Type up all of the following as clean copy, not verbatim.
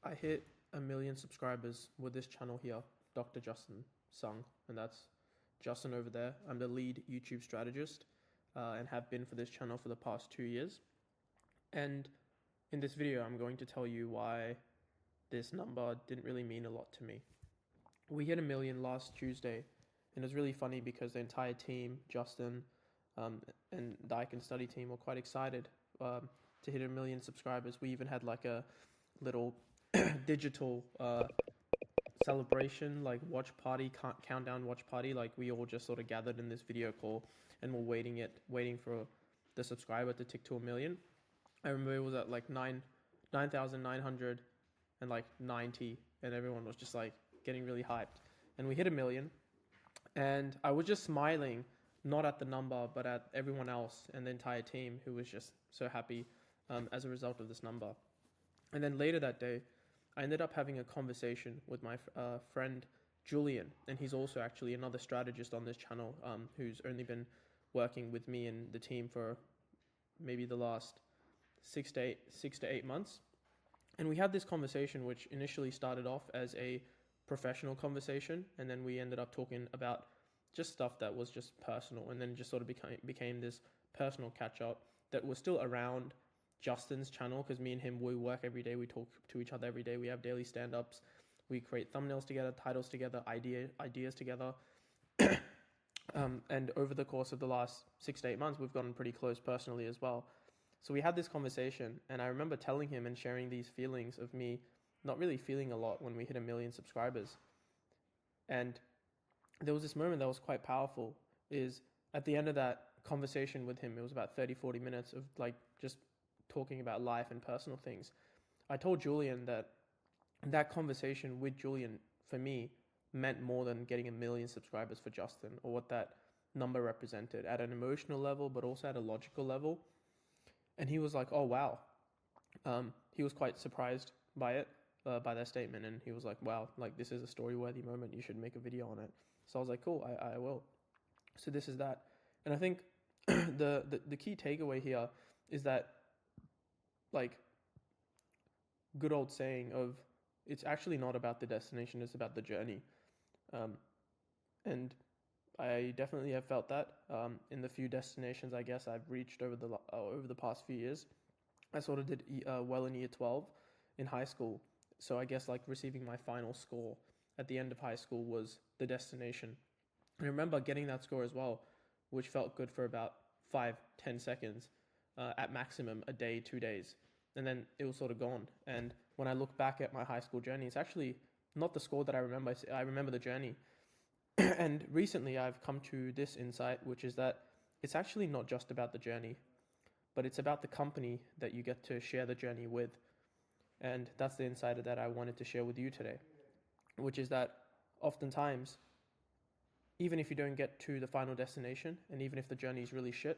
I hit 1 million subscribers with this channel here, Dr. Justin Sung, and that's Justin over there. I'm the lead YouTube strategist and have been for this channel for the past 2 years. And in this video, I'm going to tell you why this number didn't really mean a lot to me. We hit 1 million last Tuesday, and it was really funny because the entire team, Justin and the I Can Study team, were quite excited to hit 1 million subscribers. We even had like a little digital celebration, like watch party, countdown watch party. Like we all just sort of gathered in this video call and were waiting for the subscriber to tick to 1 million. I remember it was at like 9,900 and like 90, and everyone was just like getting really hyped. And we hit 1 million, and I was just smiling, not at the number, but at everyone else and the entire team who was just so happy as a result of this number. And then later that day, I ended up having a conversation with my friend Julian, and he's also actually another strategist on this channel who's only been working with me and the team for maybe the last 6 to 8 months. And we had this conversation, which initially started off as a professional conversation, and then we ended up talking about just stuff that was just personal, and then just sort of became this personal catch up that was still around Justin's channel, because me and him, we work every day, we talk to each other every day, we have daily stand-ups, we create thumbnails together, titles together, ideas together. And over the course of the last 6 to 8 months, we've gotten pretty close personally as well. So we had this conversation, and I remember telling him and sharing these feelings of me not really feeling a lot when we hit 1 million subscribers. And there was this moment that was quite powerful, is at the end of that conversation with him, it was about 30-40 minutes of like just talking about life and personal things. I told Julian that conversation with Julian for me meant more than getting 1 million subscribers for Justin, or what that number represented at an emotional level, but also at a logical level. And he was like, oh, wow. He was quite surprised by it, by that statement. And he was like, wow, like this is a story-worthy moment. You should make a video on it. So I was like, cool, I will. So this is that. And I think the key takeaway here is that, like, good old saying of, it's actually not about the destination, it's about the journey. And I definitely have felt that in the few destinations I guess I've reached over the past few years. I sort of did well in year 12 in high school. So I guess like receiving my final score at the end of high school was the destination. And I remember getting that score as well, which felt good for about 5-10 seconds, at maximum a day, 2 days. And then it was sort of gone. And when I look back at my high school journey, it's actually not the score that I remember. I remember the journey. And recently I've come to this insight, which is that it's actually not just about the journey, but it's about the company that you get to share the journey with. And that's the insight that I wanted to share with you today, which is that oftentimes, even if you don't get to the final destination, and even if the journey is really shit,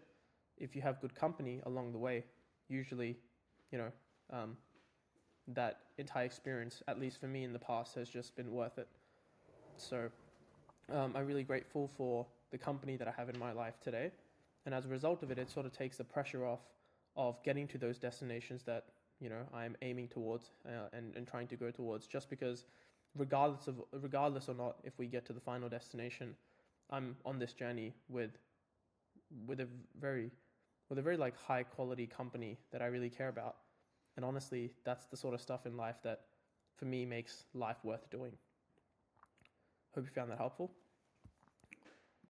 if you have good company along the way, usually, that entire experience, at least for me in the past, has just been worth it. So I'm really grateful for the company that I have in my life today. And as a result of it, it sort of takes the pressure off of getting to those destinations that, I'm aiming towards and trying to go towards, just because regardless or not, if we get to the final destination, I'm on this journey with a very like high quality company that I really care about. And honestly, that's the sort of stuff in life that for me makes life worth doing. Hope you found that helpful.